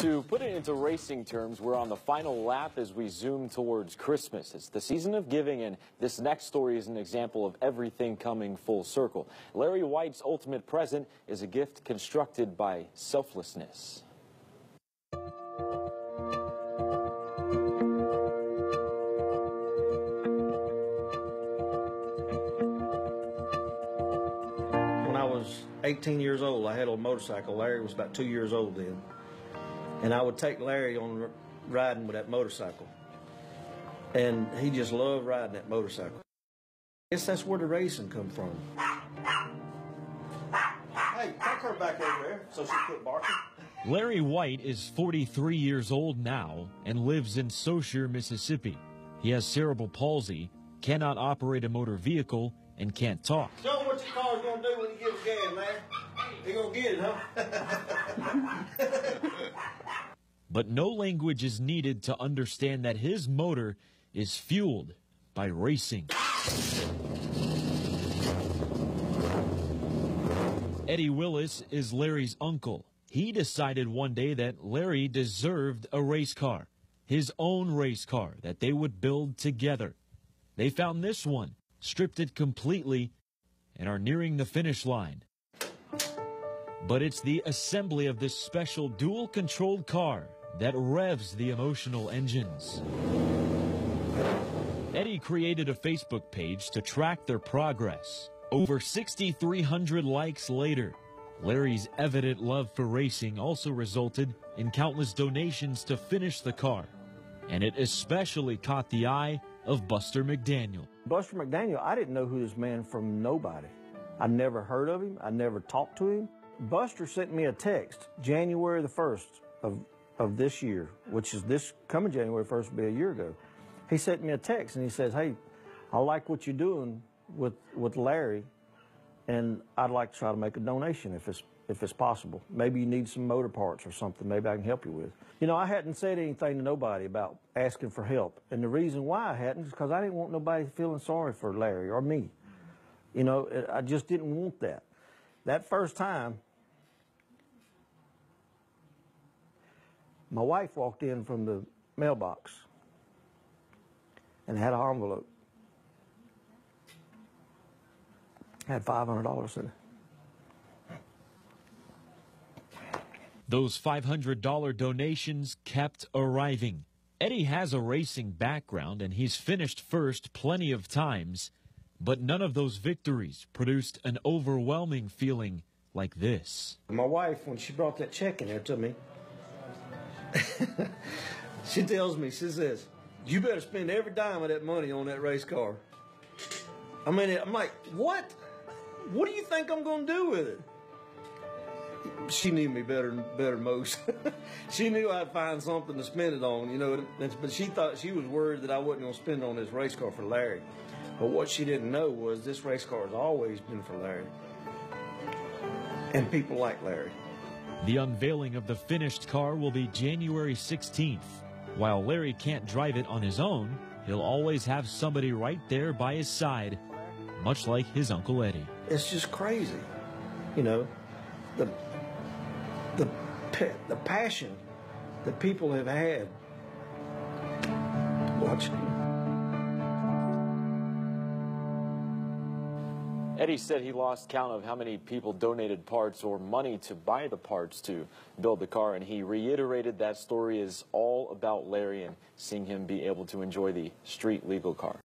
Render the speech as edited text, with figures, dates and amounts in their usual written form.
To put it into racing terms, we're on the final lap as we zoom towards Christmas. It's the season of giving, and this next story is an example of everything coming full circle. Larry White's ultimate present is a gift constructed by selflessness. When I was 18 years old, I had a motorcycle. Larry was about 2 years old then. And I would take Larry on riding with that motorcycle. And he just loved riding that motorcycle. I guess that's where the racing come from. Hey, take her back over there so she quit barking. Larry White is 43 years old now and lives in Saussure, Mississippi. He has cerebral palsy, cannot operate a motor vehicle, and can't talk. Show him what your car's gonna do when you give it gas, man. You gonna get it, huh? But no language is needed to understand that his motor is fueled by racing. Eddie Willis is Larry's uncle. He decided one day that Larry deserved a race car, his own race car that they would build together. They found this one, stripped it completely, and are nearing the finish line. But it's the assembly of this special dual-controlled car that revs the emotional engines. Eddie created a Facebook page to track their progress. Over 6,300 likes later, Larry's evident love for racing also resulted in countless donations to finish the car. And it especially caught the eye of Buster McDaniel. Buster McDaniel, I didn't know who this man from nobody. I never heard of him. I never talked to him. Buster sent me a text January the 1st of this year, which is this coming January 1st will be a year ago. He sent me a text and he says, hey, I like what you're doing with Larry, and I'd like to try to make a donation if it's possible. Maybe you need some motor parts or something maybe I can help you with. You know, I hadn't said anything to nobody about asking for help, and the reason why I hadn't is because I didn't want nobody feeling sorry for Larry or me. You know, I just didn't want that. That first time, my wife walked in from the mailbox and had an envelope. Had $500 in it. Those $500 donations kept arriving. Eddie has a racing background and he's finished first plenty of times, but none of those victories produced an overwhelming feeling like this. My wife, when she brought that check in there to me, she tells me, she says, you better spend every dime of that money on that race car. I mean, I'm like, what? What do you think I'm going to do with it? She knew me better than most. She knew I'd find something to spend it on, you know, but she thought, she was worried that I wasn't going to spend it on this race car for Larry. But what she didn't know was this race car has always been for Larry. And people like Larry. The unveiling of the finished car will be January 16th. While Larry can't drive it on his own, he'll always have somebody right there by his side, much like his Uncle Eddie. It's just crazy, you know, the passion that people have had watching him. Eddie said he lost count of how many people donated parts or money to buy the parts to build the car, and he reiterated that story is all about Larry and seeing him be able to enjoy the street legal car.